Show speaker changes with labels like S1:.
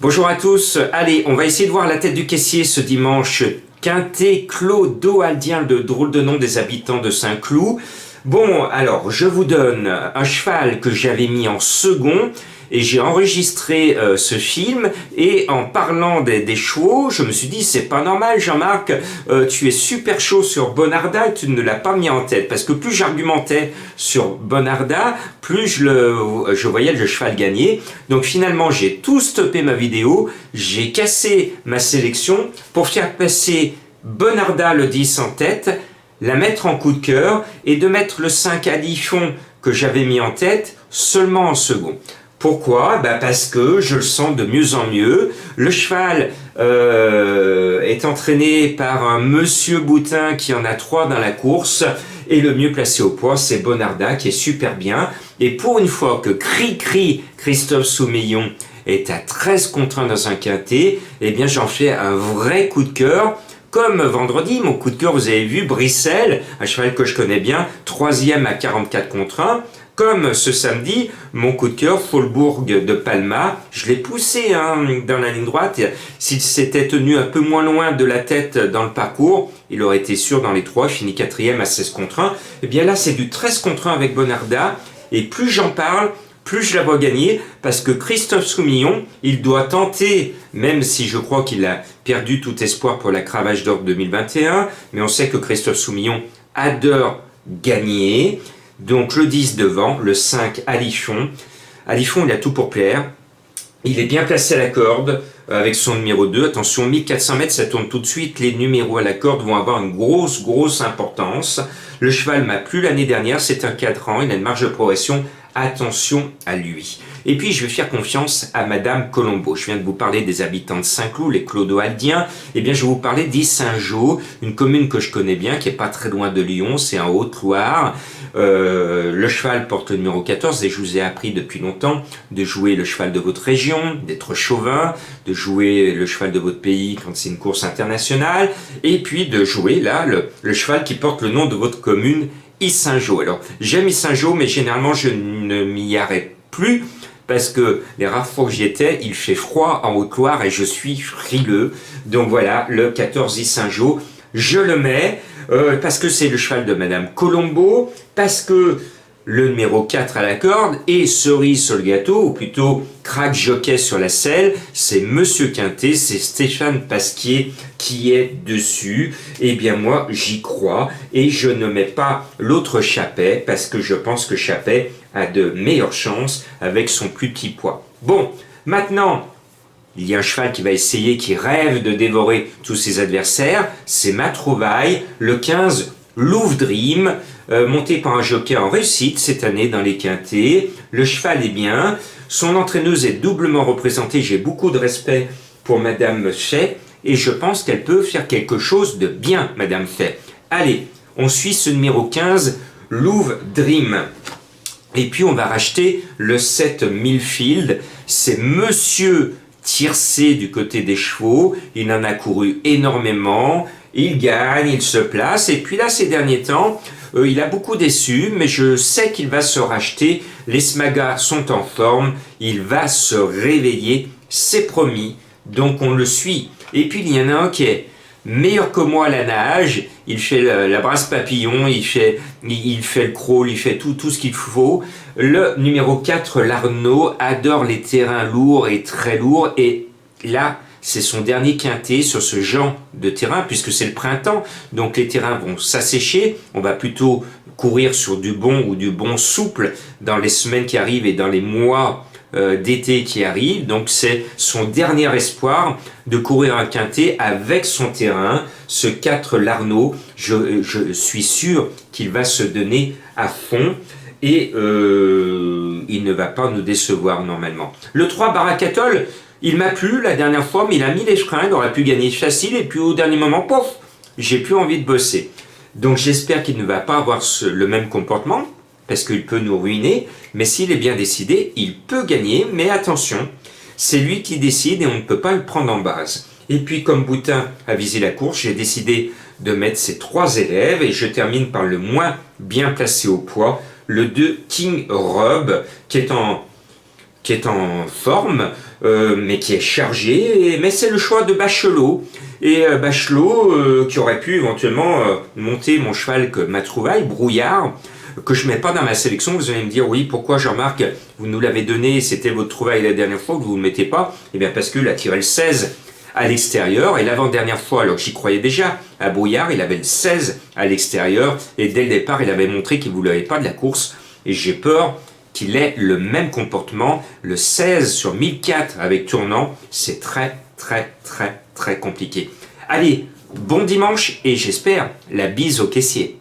S1: Bonjour à tous, allez, on va essayer de voir la tête du caissier ce dimanche. Quintet Clodo-Aldien, le drôle de nom des habitants de Saint-Cloud. Bon, alors, je vous donne un cheval que j'avais mis en second, et j'ai enregistré ce film, et en parlant des chevaux, je me suis dit, c'est pas normal Jean-Marc, tu es super chaud sur Bonarda et tu ne l'as pas mis en tête, parce que plus j'argumentais sur Bonarda, plus je voyais le cheval gagner. Donc finalement, j'ai tout stoppé ma vidéo, j'ai cassé ma sélection pour faire passer Bonarda le 10 en tête, la mettre en coup de cœur et de mettre le 5 Alifon que j'avais mis en tête seulement en second. Pourquoi? Parce que je le sens de mieux en mieux. Le cheval est entraîné par un monsieur Boutin qui en a 3 dans la course. Et le mieux placé au poids, c'est Bonarda qui est super bien. Et pour une fois que Cri-Cri, Christophe Soumillon, est à 13 contre 1 dans un quintet, eh bien j'en fais un vrai coup de cœur. Comme vendredi, mon coup de cœur, vous avez vu, Brissel, un cheval que je connais bien, 3e à 44 contre 1. Comme ce samedi, mon coup de cœur, Faubourg de Palma, je l'ai poussé dans la ligne droite. S'il s'était tenu un peu moins loin de la tête dans le parcours, il aurait été sûr dans les 3, fini 4e à 16 contre 1. Et bien là, c'est du 13 contre 1 avec Bonarda. Et plus j'en parle, plus je la vois gagner, parce que Christophe Soumillon, il doit tenter, même si je crois qu'il a perdu tout espoir pour la Cravache d'Or 2021, mais on sait que Christophe Soumillon adore gagner. Donc le 10 devant, le 5 Alifon. Alifon, il a tout pour plaire. Il est bien placé à la corde avec son numéro 2. Attention, 1400 mètres, ça tourne tout de suite. Les numéros à la corde vont avoir une grosse importance. Le cheval m'a plu l'année dernière, c'est un cadran, il a une marge de progression. Attention à lui. Et puis, je vais faire confiance à Madame Colombo. Je viens de vous parler des habitants de Saint-Cloud, les Clodo-Aldiens. Eh bien, je vais vous parler d'Issingeaux, une commune que je connais bien, qui est pas très loin de Lyon, c'est en Haute-Loire. Le cheval porte le numéro 14 et je vous ai appris depuis longtemps de jouer le cheval de votre région, d'être chauvin, de jouer le cheval de votre pays quand c'est une course internationale, et puis de jouer là le cheval qui porte le nom de votre commune, Issingeaux. Alors, j'aime Issingeaux, mais généralement, je ne m'y arrête plus parce que les rares fois que j'y étais, il fait froid en Haute-Loire et je suis frileux. Donc voilà, le 14 Issingeaux, je le mets parce que c'est le cheval de Madame Colombo, parce que le numéro 4 à la corde et cerise sur le gâteau, ou plutôt crack jockey sur la selle, c'est Monsieur Quintet, c'est Stéphane Pasquier qui est dessus. Eh bien moi j'y crois et je ne mets pas l'autre Chappet parce que je pense que Chappet a de meilleures chances avec son plus petit poids. Bon, maintenant il y a un cheval qui va essayer, qui rêve de dévorer tous ses adversaires, c'est Ma Trouvaille, le 15 Louvre Dream, monté par un jockey en réussite cette année dans les quintets. Le cheval est bien, son entraîneuse est doublement représentée, j'ai beaucoup de respect pour Madame Fay, et je pense qu'elle peut faire quelque chose de bien, Madame Fay. Allez, on suit ce numéro 15, Louvre Dream. Et puis on va racheter le 7 Millfield, c'est Monsieur Tircé du côté des chevaux, il en a couru énormément, il gagne, il se place, et puis là ces derniers temps, il a beaucoup déçu, mais je sais qu'il va se racheter, les Smagars sont en forme, il va se réveiller, c'est promis, donc on le suit. Et puis il y en a un qui est meilleur que moi à la nage, il fait la brasse papillon, il fait le crawl, il fait tout ce qu'il faut. Le numéro 4, l'Arnaud, adore les terrains lourds et très lourds, et là, c'est son dernier quintet sur ce genre de terrain, puisque c'est le printemps, donc les terrains vont s'assécher, on va plutôt courir sur du bon ou du bon souple dans les semaines qui arrivent et dans les mois d'été qui arrivent, donc c'est son dernier espoir de courir un quintet avec son terrain, ce 4 l'Arnaud, je suis sûr qu'il va se donner à fond, et il ne va pas nous décevoir normalement. Le 3 Baracatol, il m'a plu la dernière fois, mais il a mis les freins, il aurait pu gagner facile, et puis au dernier moment, pof, j'ai plus envie de bosser. Donc j'espère qu'il ne va pas avoir le même comportement, parce qu'il peut nous ruiner, mais s'il est bien décidé, il peut gagner, mais attention, c'est lui qui décide et on ne peut pas le prendre en base. Et puis comme Boutin a visé la course, j'ai décidé de mettre ces 3 élèves, et je termine par le moins bien placé au poids, le 2 King Rob, qui est en forme, mais qui est chargé, mais c'est le choix de Bachelot. Et Bachelot, qui aurait pu éventuellement monter mon cheval que ma trouvaille, Brouillard, que je ne mets pas dans ma sélection. Vous allez me dire, oui, pourquoi Jean-Marc, vous nous l'avez donné, c'était votre trouvaille la dernière fois, que vous ne le mettez pas? Eh bien parce qu'il a tiré le 16 à l'extérieur, et l'avant-dernière fois, alors j'y croyais déjà, à Brouillard, il avait le 16 à l'extérieur, et dès le départ, il avait montré qu'il ne voulait pas de la course, et j'ai peur qu'il ait le même comportement. Le 16 sur 1004 avec tournant, c'est très, très, très, très compliqué. Allez, bon dimanche, et j'espère la bise au caissier.